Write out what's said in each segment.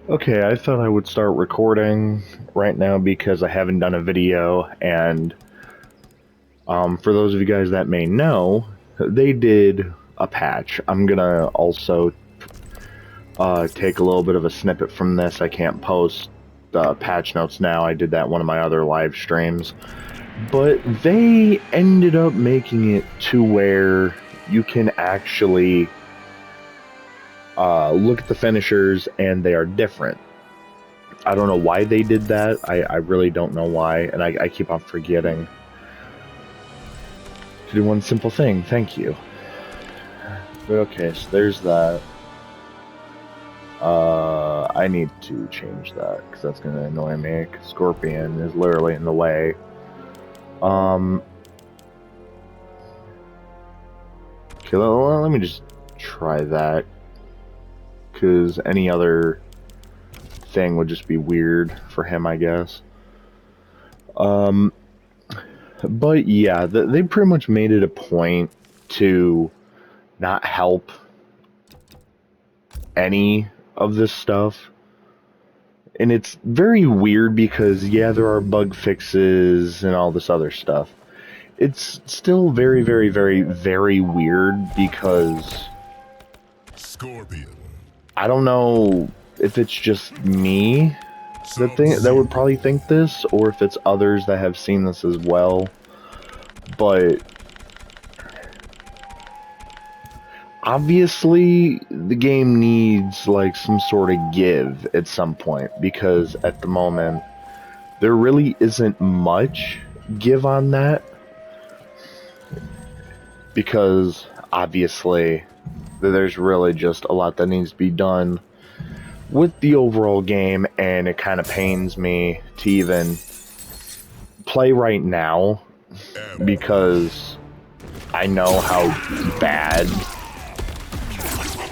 Okay, I thought I would start recording right now because I haven't done a video, and for those of you guys that may know, they did a patch. I'm gonna also take a little bit of a snippet from this. I can't post patch notes now. I did that in one of my other live streams. But they ended up making it to where you can actually look at the finishers and they are different. I don't know why they did that. I really don't know why, and I keep on forgetting to do one simple thing. Thank you. But okay, so there's that. I need to change that because that's gonna annoy me. Scorpion is literally in the way. Okay, let me just try that because any other thing would just be weird for him, I guess. But yeah, they pretty much made it a point to not help any of this stuff. And it's very weird because, yeah, there are bug fixes and all this other stuff. It's still very, very, very, very weird because Scorpion. I don't know if it's just me that would probably think this, or if it's others that have seen this as well. But obviously the game needs like some sort of give at some point, because at the moment there really isn't much give on that, because obviously there's really just a lot that needs to be done with the overall game, and it kind of pains me to even play right now because I know how bad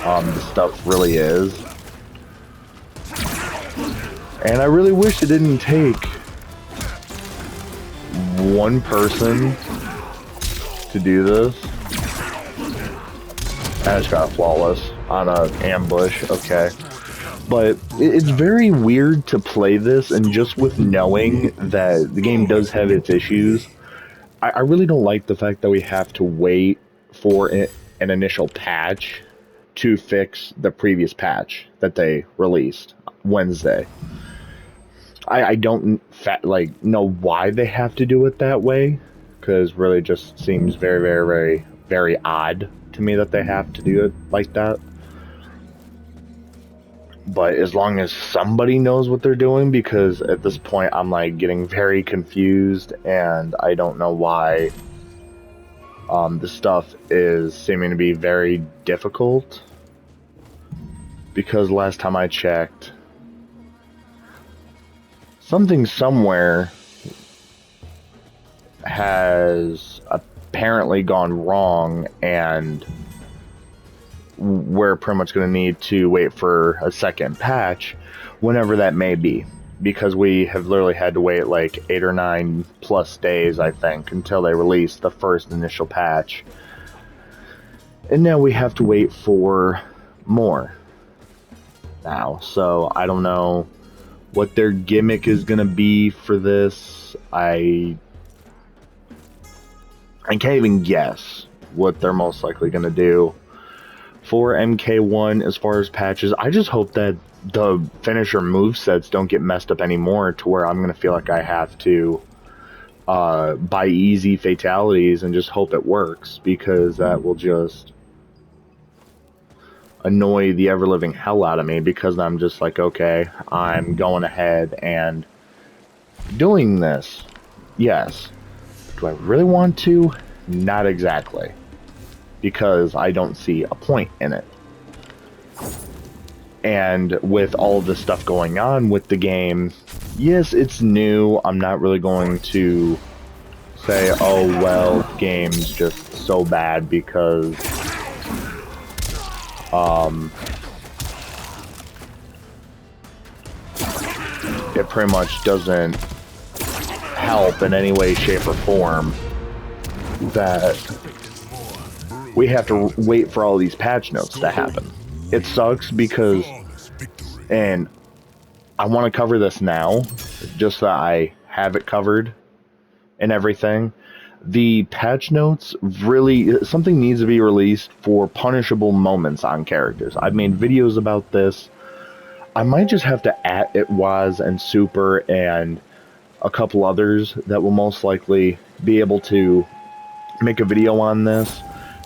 the stuff really is. And I really wish it didn't take one person to do this. I just got flawless on an ambush, okay. But it's very weird to play this, and just with knowing that the game does have its issues, I really don't like the fact that we have to wait for an initial patch to fix the previous patch that they released Wednesday. I don't know why they have to do it that way, because really just seems very, very, very, very odd to me that they have to do it like that. But as long as somebody knows what they're doing, because at this point I'm like getting very confused and I don't know why this stuff is seeming to be very difficult. Because last time I checked, something somewhere has apparently gone wrong, and we're pretty much going to need to wait for a second patch, whenever that may be, because we have literally had to wait like 8 or 9 plus days, I think, until they released the first initial patch, and now we have to wait for more now. So I don't know what their gimmick is going to be for this. I can't even guess what they're most likely going to do for MK1 as far as patches. I just hope that the finisher movesets don't get messed up anymore to where I'm going to feel like I have to buy easy fatalities and just hope it works, because that will just annoy the ever-living hell out of me, because I'm just like, okay, I'm going ahead and doing this. Yes. Do I really want to? Not exactly, because I don't see a point in it. And with all of this stuff going on with the game, yes, it's new. I'm not really going to say, oh, well, the game's just so bad because it pretty much doesn't help in any way, shape, or form that we have to wait for all these patch notes to happen. It sucks because, and I want to cover this now, just so I have it covered and everything. The patch notes really, something needs to be released for punishable moments on characters. I've made videos about this. I might just have to @ it Waz and Super and a couple others that will most likely be able to make a video on this,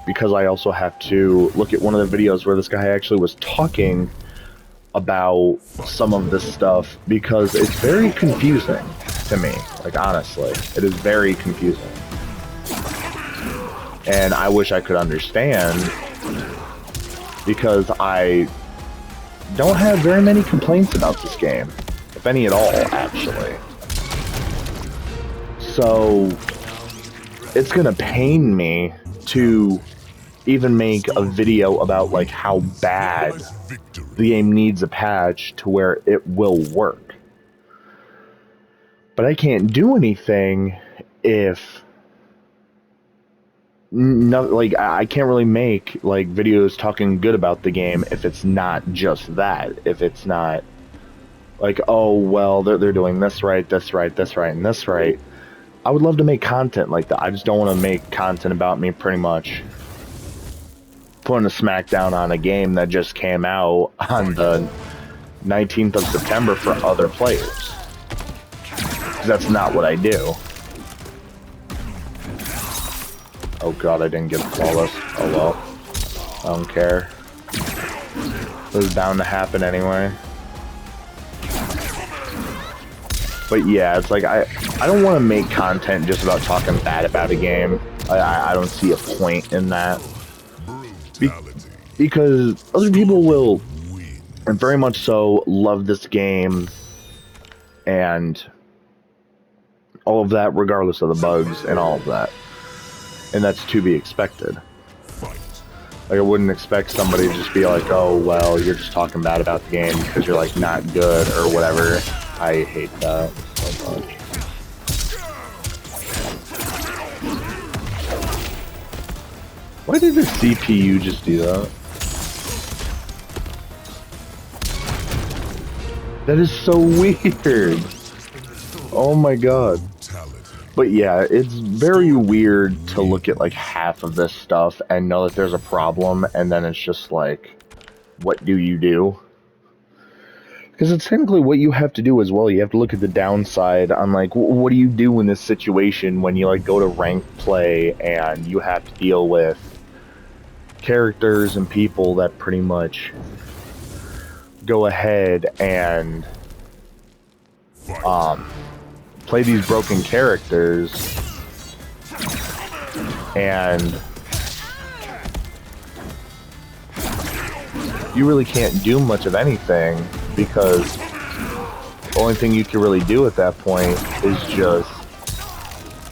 because I also have to look at one of the videos where this guy actually was talking about some of this stuff, because it's very confusing to me. Like, honestly, it is very confusing. And I wish I could understand, because I don't have very many complaints about this game, if any at all, actually. So it's gonna pain me to even make a video about like how bad the game needs a patch to where it will work. But I can't do anything if no, like I can't really make like videos talking good about the game if it's not just that. If it's not like, oh well, they're doing this right, this right, this right, and this right. I would love to make content like that. I just don't want to make content about me pretty much putting a smackdown on a game that just came out on the 19th of September for other players. 'Cause that's not what I do. Oh god, I didn't get flawless. Oh well. I don't care. It was bound to happen anyway. But yeah, it's like I don't want to make content just about talking bad about a game. I don't see a point in that. Because other people will, and very much so, love this game and all of that, regardless of the bugs and all of that. And that's to be expected. Like, I wouldn't expect somebody to just be like, oh, well, you're just talking bad about the game because you're, like, not good or whatever. I hate that so much. Why did the CPU just do that? That is so weird. Oh my god. But yeah, it's very weird to look at like half of this stuff and know that there's a problem, and then it's just like, what do you do? Because it's technically what you have to do as well. You have to look at the downside on like, what do you do in this situation when you like go to ranked play and you have to deal with characters and people that pretty much go ahead and play these broken characters, and you really can't do much of anything, because the only thing you can really do at that point is just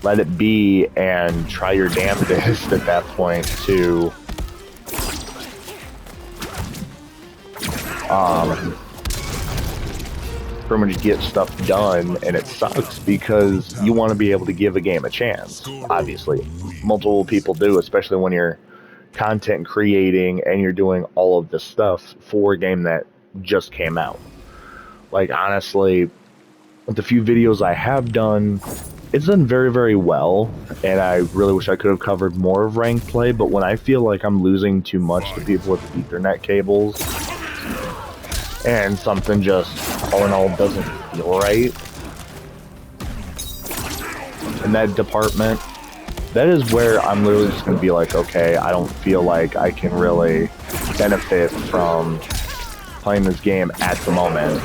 let it be and try your damnedest at that point to pretty much get stuff done. And it sucks because you want to be able to give a game a chance. Obviously, multiple people do, especially when you're content creating and you're doing all of this stuff for a game that just came out. Like, honestly, with the few videos I have done, it's done very, very well, and I really wish I could have covered more of ranked play. But when I feel like I'm losing too much to people with Ethernet cables, and something just all in all doesn't feel right in that department, that is where I'm literally just going to be like, okay, I don't feel like I can really benefit from playing this game at the moment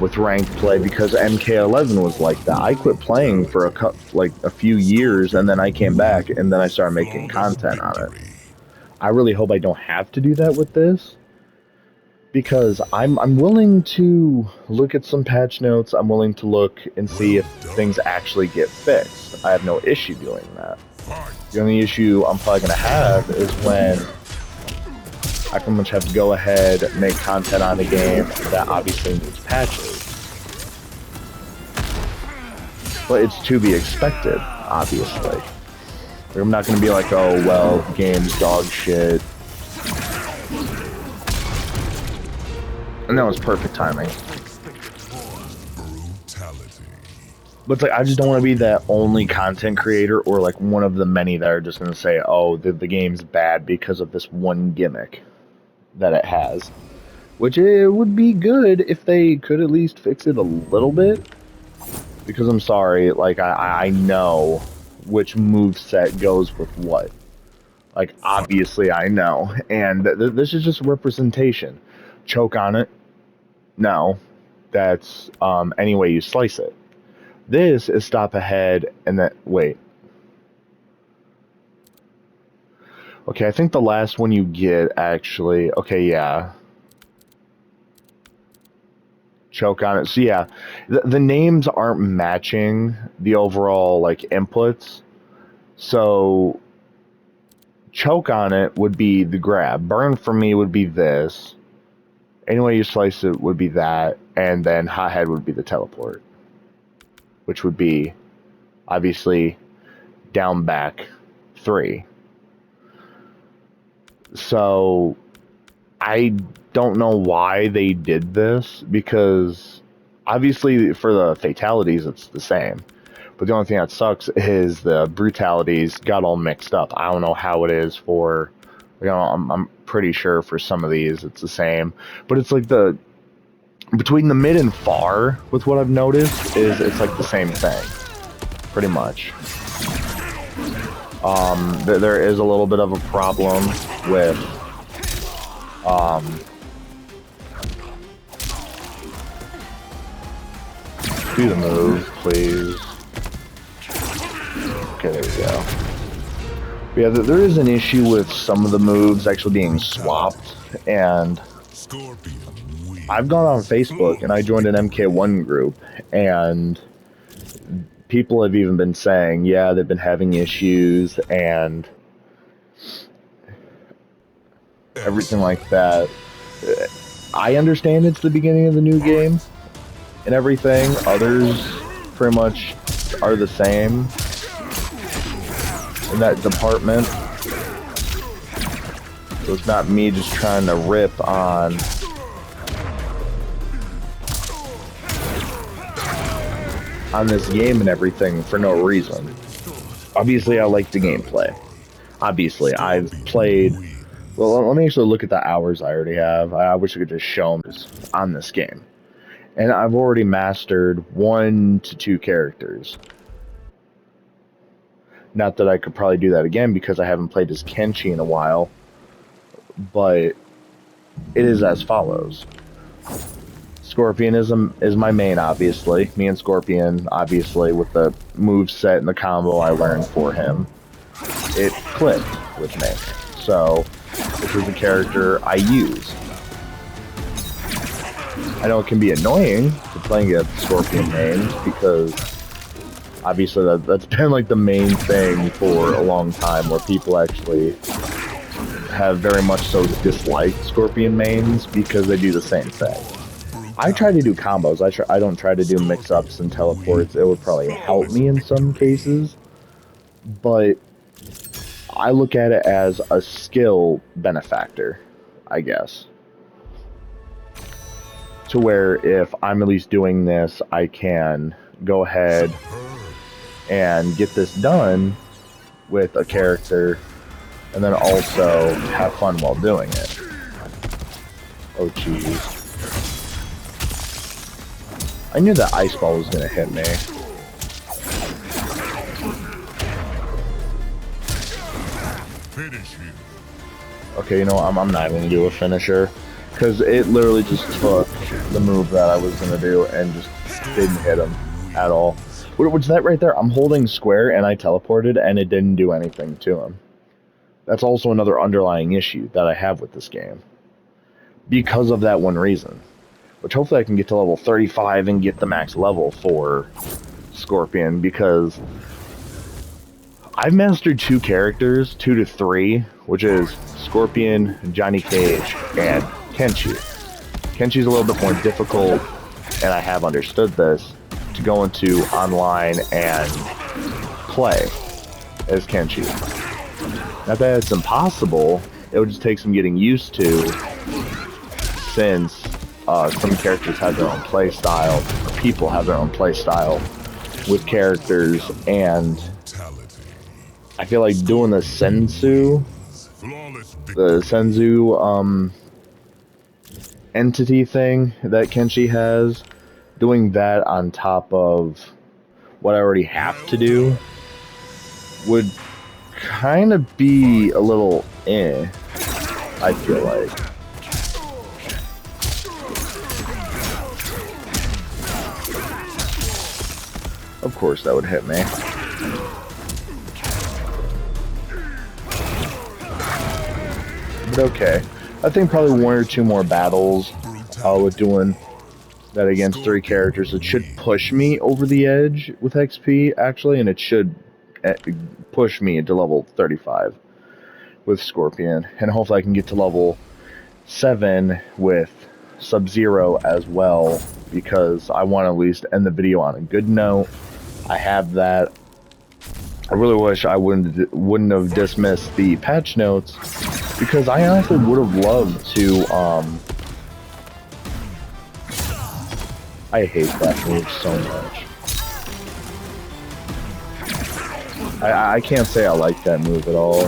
with ranked play, because MK11 was like that. I quit playing for a few years, and then I came back, and then I started making content on it. I really hope I don't have to do that with this, because I'm willing to look at some patch notes. I'm willing to look and see if things actually get fixed. I have no issue doing that. The only issue I'm probably going to have is when I pretty much have to go ahead and make content on the game that obviously needs patches. But it's to be expected, obviously. I'm not going to be like, oh, well, game's dog shit. And that was perfect timing. Brutality. But it's like, I just don't want to be that only content creator or like one of the many that are just going to say, oh, the game's bad because of this one gimmick that it has. Which it would be good if they could at least fix it a little bit. Because I'm sorry, like, I know which moveset goes with what. Like, obviously I know. And this is just representation. Choke on it. No. That's any way you slice it. This is stop ahead and then... Wait. Okay, I think the last one you get, actually... Okay, yeah. Choke on it. So yeah, the names aren't matching the overall like inputs. So choke on it would be the grab. Burn for me would be this. Any way you slice it would be that, and then hot head would be the teleport, which would be obviously down back 3. So I don't know why they did this, because obviously for the fatalities it's the same, but the only thing that sucks is the brutalities got all mixed up. I don't know how it is for, you know, I'm pretty sure for some of these it's the same, but it's like the between the mid and far with what I've noticed is it's like the same thing pretty much. There is a little bit of a problem with do the move, please. Okay, there we go. But yeah, there is an issue with some of the moves actually being swapped, and I've gone on Facebook and I joined an MK1 group, and people have even been saying, yeah, they've been having issues and everything like that. I understand it's the beginning of the new game and everything. Others pretty much are the same in that department. So it's not me just trying to rip on this game and everything for no reason. Obviously, I like the gameplay. Obviously, I've played... Well, let me actually look at the hours I already have. I wish I could just show them on this game. And I've already mastered 1 to 2 characters. Not that I could probably do that again because I haven't played as Kenshi in a while. But it is as follows. Scorpionism is my main, obviously. Me and Scorpion, obviously, with the move set and the combo I learned for him. It clicked with me. So, this is a character I use. I know it can be annoying to playing a Scorpion main because obviously that's been like the main thing for a long time, where people actually have very much so disliked Scorpion mains because they do the same thing. I try to do combos. I don't try to do mix-ups and teleports. It would probably help me in some cases, but I look at it as a skill benefactor, I guess. To where if I'm at least doing this, I can go ahead and get this done with a character and then also have fun while doing it. Oh, jeez. I knew that ice ball was going to hit me. Okay, you know what? I'm not even going to do a finisher. Because it literally just took the move that I was going to do and just didn't hit him at all. Which that right there, I'm holding square and I teleported and it didn't do anything to him. That's also another underlying issue that I have with this game. Because of that one reason. Which hopefully I can get to level 35 and get the max level for Scorpion, because I've mastered 2 characters, 2 to 3, which is Scorpion, Johnny Cage, and Kenshi. Kenshi's a little bit more difficult, and I have understood this, to go into online and play as Kenshi. Not that it's impossible, it would just take some getting used to, since some characters have their own play style, or people have their own play style with characters, and I feel like doing the Senzu entity thing that Kenshi has, doing that on top of what I already have to do would kind of be a little I feel like. Of course that would hit me. But okay. I think probably one or two more battles with doing that against 3 characters. It should push me over the edge with XP, actually, and it should push me into level 35 with Scorpion. And hopefully I can get to level 7 with Sub-Zero as well, because I want to at least end the video on a good note. I have that. I really wish I wouldn't have dismissed the patch notes, because I honestly would have loved to, I hate that move so much. I can't say I like that move at all.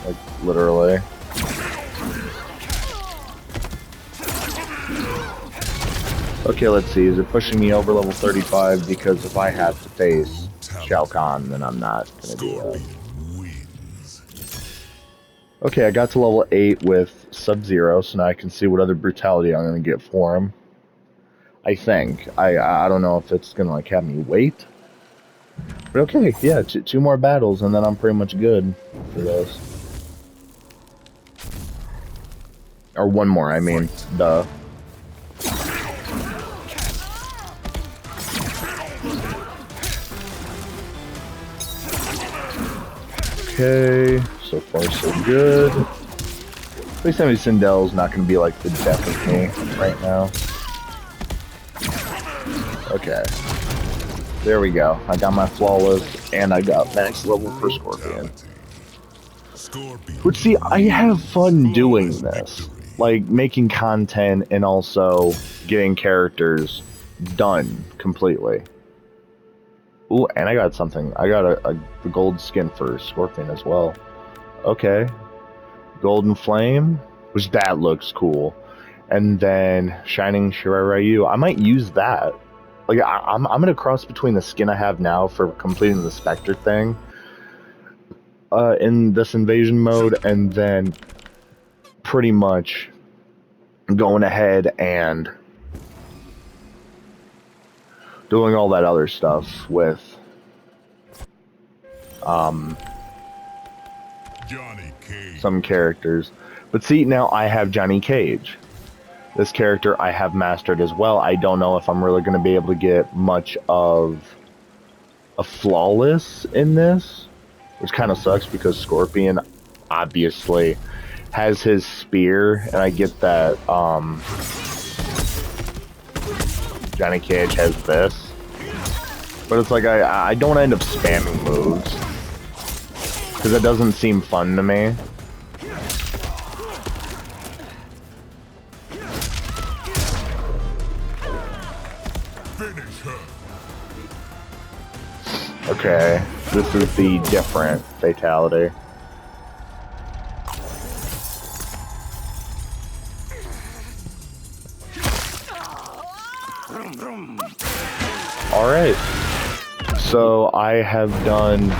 Like, literally. Okay, let's see. Is it pushing me over level 35? Because if I have to face Shao Kahn, then I'm not going to do that. Okay, I got to level 8 with Sub-Zero, so now I can see what other brutality I'm going to get for him. I think. I don't know if it's going to, like, have me wait. But okay, yeah, 2 more battles, and then I'm pretty much good for this. Or 1 more, I mean. Duh. Okay, so far so good. At least Sindel's not going to be like the death of me right now. Okay. There we go. I got my flawless, and I got max level for Scorpion. Which, see, I have fun doing this. Like, making content and also getting characters done completely. Ooh, and I got something. I got the gold skin for Scorpion as well. Okay. Golden Flame, which that looks cool. And then Shining Shiraiyu. I might use that. Like, I'm gonna cross between the skin I have now for completing the Spectre thing in this invasion mode, and then pretty much going ahead and doing all that other stuff with some characters. But see, now I have Johnny Cage. This character I have mastered as well. I don't know if I'm really going to be able to get much of a flawless in this, which kind of sucks because Scorpion obviously has his spear, and I get that Johnny Cage has this. But it's like I don't end up spamming moves, because it doesn't seem fun to me. Okay, this is the different fatality. Alright, so I have done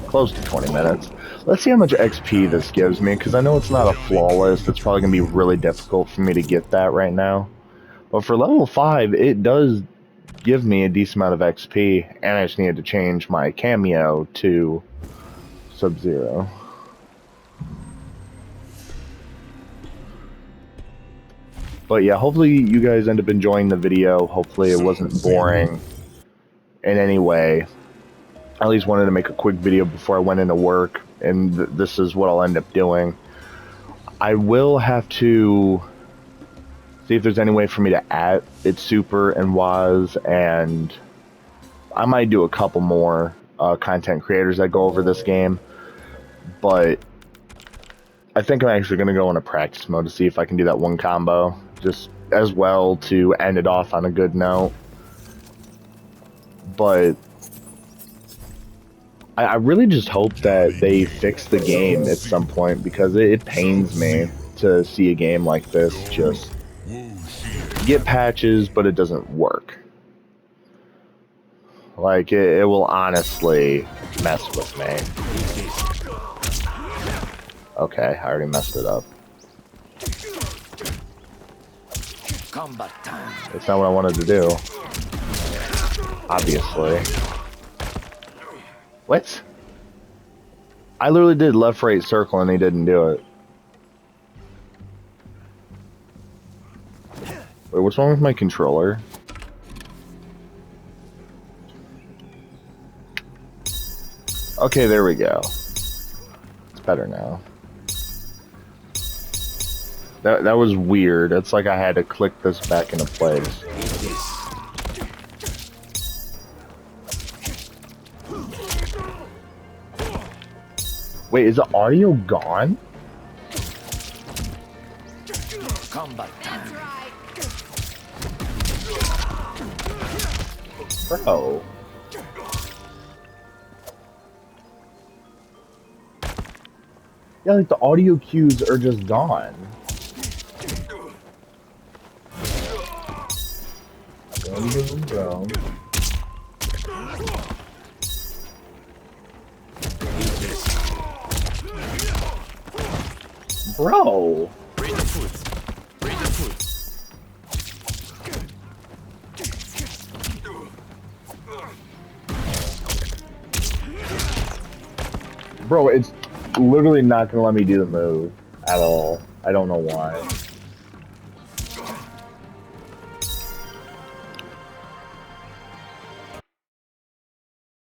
close to 20 minutes. Let's see how much XP this gives me, because I know it's not a flawless. It's probably going to be really difficult for me to get that right now. But for level 5, it does give me a decent amount of XP, and I just needed to change my cameo to Sub-Zero. But yeah, hopefully you guys end up enjoying the video. Hopefully it wasn't boring in any way. I at least wanted to make a quick video before I went into work, and this is what I'll end up doing. I will have to see if there's any way for me to add It's Super and Waz, and I might do a couple more content creators that go over this game, but I think I'm actually going to go into practice mode to see if I can do that one combo. Just as well to end it off on a good note. But I really just hope that they fix the game at some point, because it pains me to see a game like this just get patches, but it doesn't work. Like, it will honestly mess with me. Okay, I already messed it up. Combat time. That's not what I wanted to do. Obviously. What? I literally did left, right, circle, and he didn't do it. Wait, what's wrong with my controller? Okay, there we go. It's better now. That was weird. It's like I had to click this back into place. Wait, is the audio gone? Combat time. Bro. Yeah, like the audio cues are just gone. Bro. Bro. Bring the foot. Bring the foot. Bro, it's literally not gonna let me do the move at all. I don't know why.